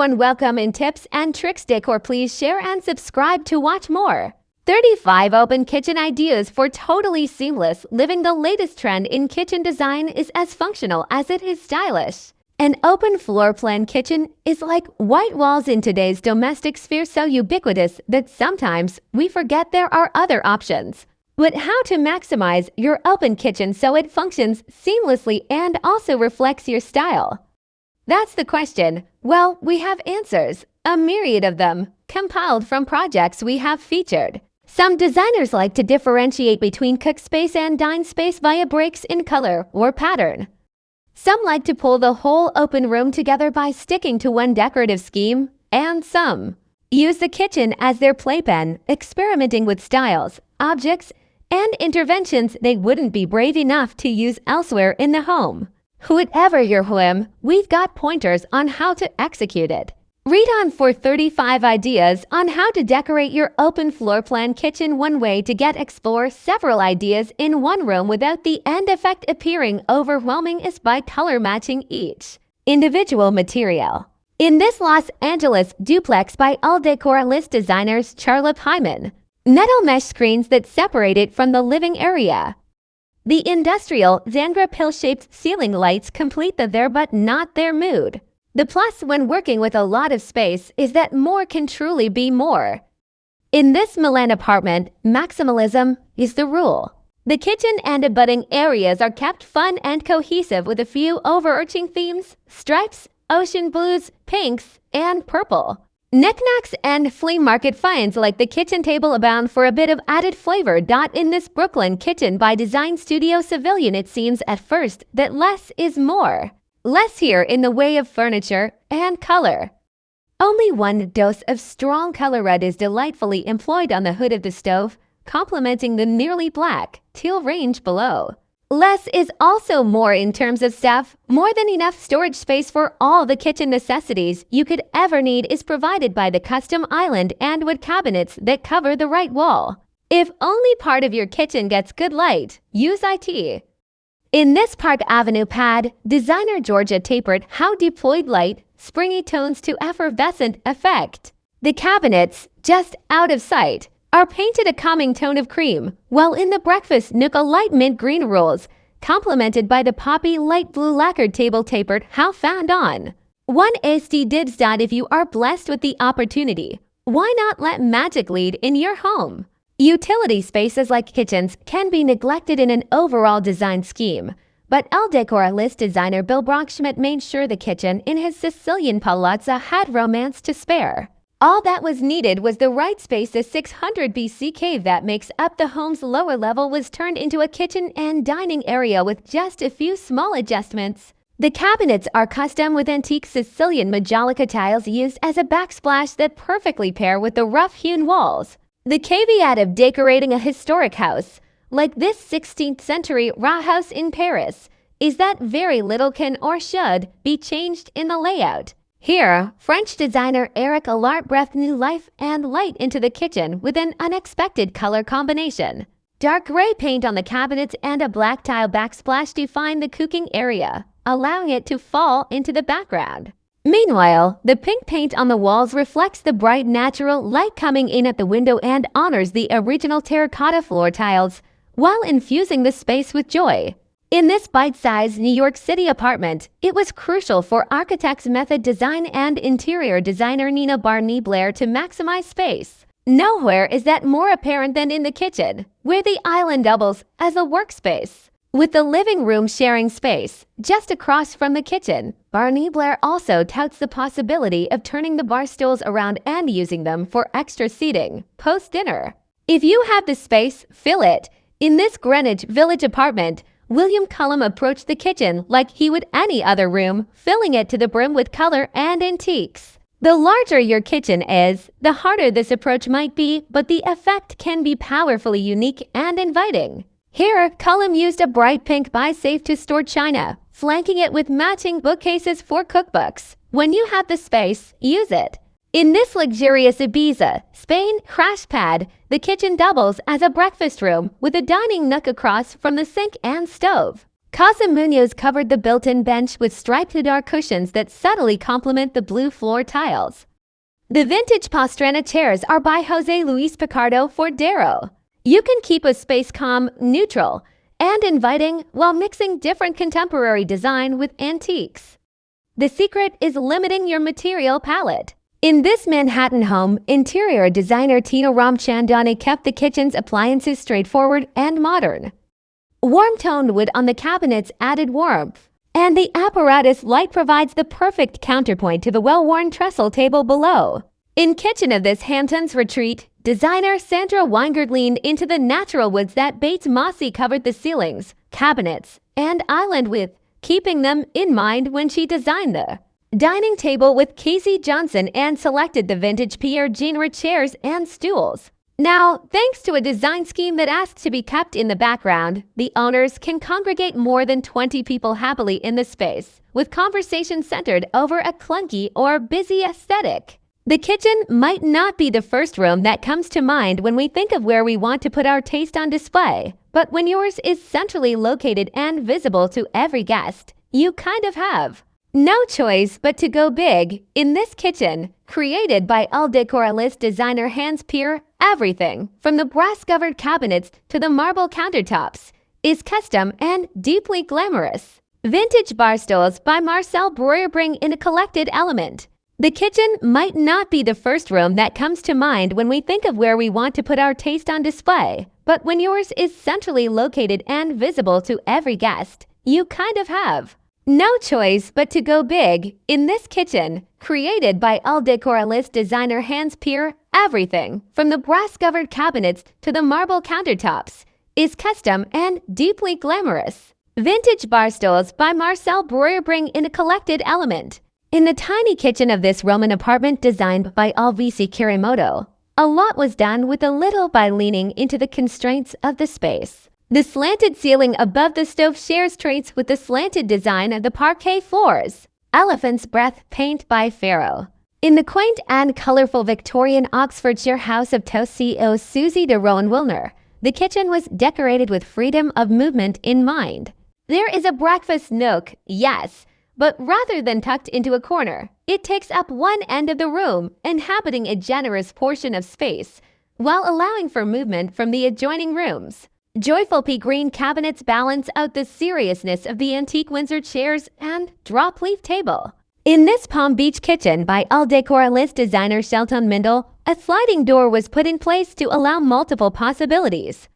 everyone, welcome. In tips and tricks decor, please share and subscribe to watch more. 35 open kitchen ideas for totally seamless living. The latest trend in kitchen design is as functional as it is stylish. An open floor plan kitchen is like white walls in today's domestic sphere, so ubiquitous that sometimes we forget there are other options. But how to maximize your open kitchen so it functions seamlessly and also reflects your style? That's the question. Well, we have answers, a myriad of them, compiled from projects we have featured. Some designers like to differentiate between cook space and dine space via breaks in color or pattern. Some like to pull the whole open room together by sticking to one decorative scheme, and some use the kitchen as their playpen, experimenting with styles, objects, and interventions they wouldn't be brave enough to use elsewhere in the home. Whatever your whim, we've got pointers on how to execute it. Read on for 35 ideas on how to decorate your open floor plan kitchen. One way to explore several ideas in one room without the end effect appearing overwhelming is by color matching each individual material. In this Los Angeles duplex by all decor list designers Charlotte Hyman, metal mesh screens that separate it from the living area. The industrial Zandra pill-shaped ceiling lights complete the there but not there mood. The plus when working with a lot of space is that more can truly be more. In this Milan apartment, maximalism is the rule. The kitchen and abutting areas are kept fun and cohesive with a few overarching themes: stripes, ocean blues, pinks, and purple. Knickknacks and flea market finds like the kitchen table abound for a bit of added flavor. In this Brooklyn kitchen by Design Studio Civilian, it seems at first that less is more. Less here in the way of furniture and color. Only one dose of strong color red is delightfully employed on the hood of the stove, complementing the nearly black teal range below. Less is also more in terms of stuff. More than enough storage space for all the kitchen necessities you could ever need is provided by the custom island and wood cabinets that cover the right wall. If only part of your kitchen gets good light, use IT. In this Park Avenue pad, designer Georgia tapered how deployed light, springy tones to effervescent effect. The cabinets, just out of sight, are painted a calming tone of cream, while in the breakfast nook a light mint green rolls, complemented by the poppy light blue lacquered table tapered how found on. One SD dibs. If you are blessed with the opportunity, why not let magic lead in your home? Utility spaces like kitchens can be neglected in an overall design scheme, but El Decor list designer Bill Brockschmidt made sure the kitchen in his Sicilian palazzo had romance to spare. All that was needed was the right space. The 600 BC cave that makes up the home's lower level was turned into a kitchen and dining area with just a few small adjustments. The cabinets are custom with antique Sicilian Majolica tiles used as a backsplash that perfectly pair with the rough-hewn walls. The caveat of decorating a historic house, like this 16th century raw house in Paris, is that very little can or should be changed in the layout. Here, French designer Eric Allard breathed new life and light into the kitchen with an unexpected color combination. Dark gray paint on the cabinets and a black tile backsplash define the cooking area, allowing it to fall into the background. Meanwhile, the pink paint on the walls reflects the bright natural light coming in at the window and honors the original terracotta floor tiles, while infusing the space with joy. In this bite-sized New York City apartment, it was crucial for architect's method design and interior designer Nina Barney Blair to maximize space. Nowhere is that more apparent than in the kitchen, where the island doubles as a workspace. With the living room sharing space just across from the kitchen, Barney Blair also touts the possibility of turning the bar stools around and using them for extra seating post-dinner. If you have the space, fill it. In this Greenwich Village apartment, William Cullum approached the kitchen like he would any other room, filling it to the brim with color and antiques. The larger your kitchen is, the harder this approach might be, but the effect can be powerfully unique and inviting. Here, Cullum used a bright pink buy safe to store china, flanking it with matching bookcases for cookbooks. When you have the space, use it. In this luxurious Ibiza, Spain crash pad, the kitchen doubles as a breakfast room with a dining nook across from the sink and stove. Casa Munoz covered the built-in bench with striped dark cushions that subtly complement the blue floor tiles. The vintage Pastrana chairs are by Jose Luis Picardo Fordero. You can keep a space calm, neutral, and inviting while mixing different contemporary design with antiques. The secret is limiting your material palette. In this Manhattan home, interior designer Tino Ramchandani kept the kitchen's appliances straightforward and modern. Warm-toned wood on the cabinets added warmth, and the apparatus light provides the perfect counterpoint to the well-worn trestle table below. In kitchen of this Hamptons retreat, designer Sandra Weingart leaned into the natural woods that Bates Mossy covered the ceilings, cabinets, and island with, keeping them in mind when she designed the dining table with Casey Johnson and selected the vintage Pierre Genre chairs and stools. Now, thanks to a design scheme that asks to be kept in the background, the owners can congregate more than 20 people happily in the space, with conversation centered over a clunky or busy aesthetic. The kitchen might not be the first room that comes to mind when we think of where we want to put our taste on display, but when yours is centrally located and visible to every guest, you kind of have no choice but to go big. In this kitchen, created by all decoralist designer Hans Peer, everything, from the brass-covered cabinets to the marble countertops, is custom and deeply glamorous. Vintage bar stools by Marcel Breuer bring in a collected element. The kitchen might not be the first room that comes to mind when we think of where we want to put our taste on display, but when yours is centrally located and visible to every guest, you kind of have no choice but to go big. In this kitchen, created by all decoralist designer Hans Peer, everything, from the brass-covered cabinets to the marble countertops, is custom and deeply glamorous. Vintage bar stools by Marcel Breuer bring in a collected element. In the tiny kitchen of this Roman apartment designed by Alvisi Kirimoto, a lot was done with a little by leaning into the constraints of the space. The slanted ceiling above the stove shares traits with the slanted design of the parquet floors. Elephant's Breath paint by Pharaoh. In the quaint and colorful Victorian Oxfordshire house of Toast CEO Susie de Rowan-Wilner, the kitchen was decorated with freedom of movement in mind. There is a breakfast nook, yes, but rather than tucked into a corner, it takes up one end of the room, inhabiting a generous portion of space, while allowing for movement from the adjoining rooms. Joyful pea green cabinets balance out the seriousness of the antique Windsor chairs and drop-leaf table. In this Palm Beach kitchen by all decoralist designer Shelton Mindel, a sliding door was put in place to allow multiple possibilities.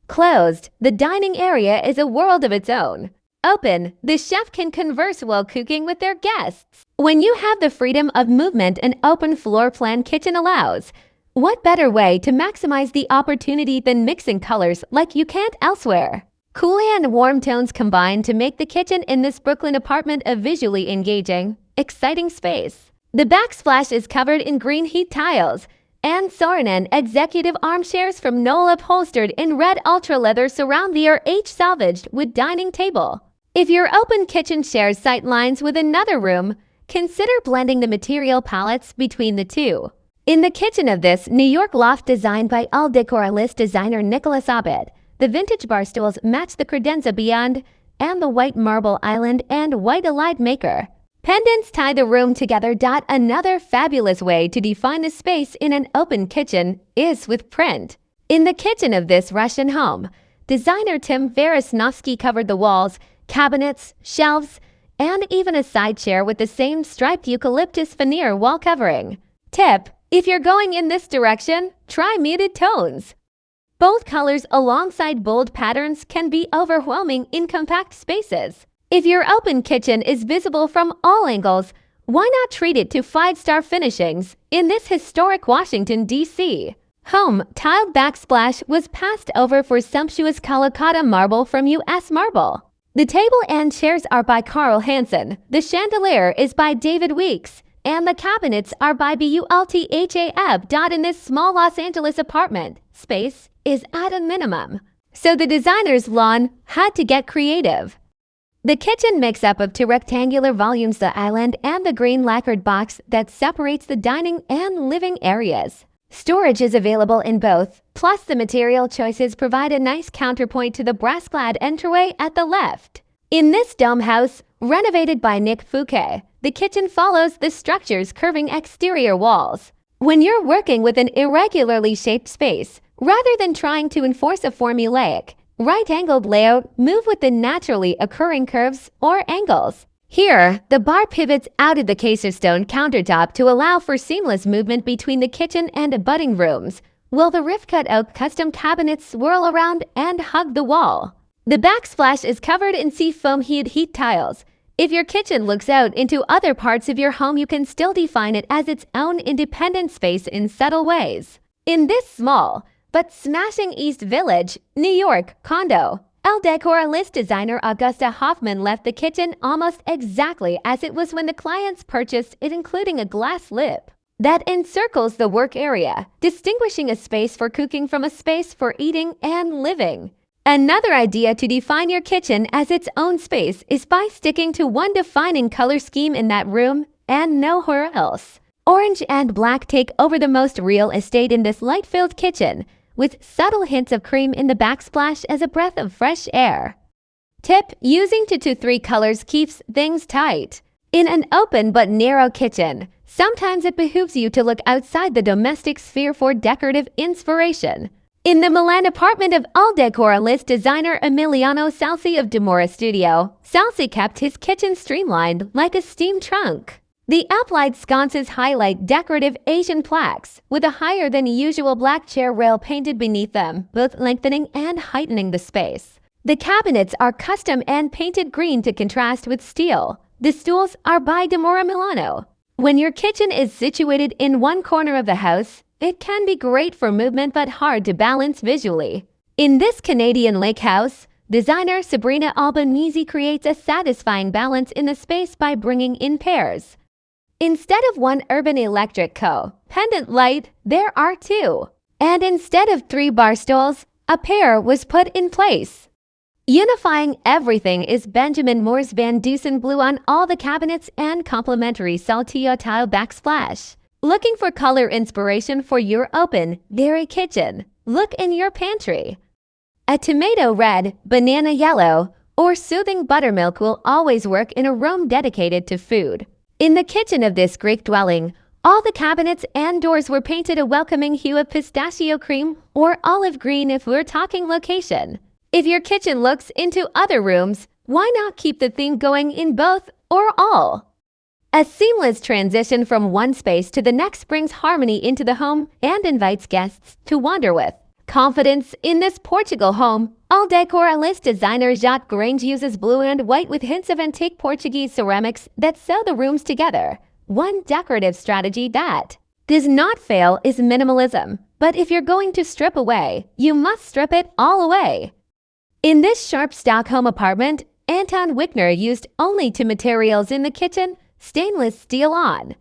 Closed, the dining area is a world of its own. Open, the chef can converse while cooking with their guests. When you have the freedom of movement an open floor plan kitchen allows, what better way to maximize the opportunity than mixing colors like you can't elsewhere? Cool and warm tones combine to make the kitchen in this Brooklyn apartment a visually engaging, exciting space. The backsplash is covered in green heat tiles, and Saarinen executive armchairs from Knoll upholstered in red ultra leather surround the RH salvaged wood dining table. If your open kitchen shares sight lines with another room, consider blending the material palettes between the two. In the kitchen of this New York loft designed by all decoralist designer Nicholas Abed, the vintage bar stools match the credenza beyond and the white marble island and white allied maker. Pendants tie the room together. Another fabulous way to define the space in an open kitchen is with print. In the kitchen of this Russian home, designer Tim Verosnovsky covered the walls, cabinets, shelves, and even a side chair with the same striped eucalyptus veneer wall covering. Tip: if you're going in this direction, try muted tones. Both colors alongside bold patterns can be overwhelming in compact spaces. If your open kitchen is visible from all angles, why not treat it to 5-star finishings? In this historic Washington, D.C. home, tiled backsplash was passed over for sumptuous Calcutta marble from U.S. Marble. The table and chairs are by Carl Hansen, the chandelier is by David Weeks, and the cabinets are by Bulthab. In this small Los Angeles apartment, space is at a minimum, so the designer's lawn had to get creative. The kitchen mix-up of two rectangular volumes, the island and the green lacquered box that separates the dining and living areas. Storage is available in both, plus the material choices provide a nice counterpoint to the brass-clad entryway at the left. In this dome house, renovated by Nick Fouquet, the kitchen follows the structure's curving exterior walls. When you're working with an irregularly shaped space, rather than trying to enforce a formulaic, right-angled layout, move with the naturally occurring curves or angles. Here, the bar pivots out of the Caesarstone countertop to allow for seamless movement between the kitchen and abutting rooms, while the rift-cut oak custom cabinets swirl around and hug the wall. The backsplash is covered in seafoam heat tiles. If your kitchen looks out into other parts of your home, you can still define it as its own independent space in subtle ways. In this small but smashing East Village, New York condo, El Decor list designer Augusta Hoffman left the kitchen almost exactly as it was when the clients purchased it, including a glass lip that encircles the work area, distinguishing a space for cooking from a space for eating and living. Another idea to define your kitchen as its own space is by sticking to one defining color scheme in that room and nowhere else. Orange and black take over the most real estate in this light-filled kitchen, with subtle hints of cream in the backsplash as a breath of fresh air. Tip: using 2 to 3 colors keeps things tight. In an open but narrow kitchen, sometimes it behooves you to look outside the domestic sphere for decorative inspiration. In the Milan apartment of El Decor list designer Emiliano Salsi of Demora Studio, Salsi kept his kitchen streamlined like a steam trunk. The uplight sconces highlight decorative Asian plaques, with a higher-than-usual black chair rail painted beneath them, both lengthening and heightening the space. The cabinets are custom and painted green to contrast with steel. The stools are by Demora Milano. When your kitchen is situated in one corner of the house, it can be great for movement but hard to balance visually. In this Canadian lake house, designer Sabrina Albanese creates a satisfying balance in the space by bringing in pairs. Instead of one urban electric pendant light, there are 2. And instead of 3 bar stools, a pair was put in place. Unifying everything is Benjamin Moore's Van Dusen blue on all the cabinets and complementary Saltillo tile backsplash. Looking for color inspiration for your open, airy kitchen? Look in your pantry. A tomato red, banana yellow, or soothing buttermilk will always work in a room dedicated to food. In the kitchen of this Greek dwelling, all the cabinets and doors were painted a welcoming hue of pistachio cream or olive green if we're talking location. If your kitchen looks into other rooms, why not keep the theme going in both or all? A seamless transition from one space to the next brings harmony into the home and invites guests to wander with confidence. In this Portugal home, El Decor list designer Jacques Grange uses blue and white with hints of antique Portuguese ceramics that sew the rooms together. One decorative strategy that does not fail is minimalism, but if you're going to strip away, you must strip it all away. In this sharp Stockholm apartment, Anton Wickner used only 2 materials in the kitchen: stainless steel on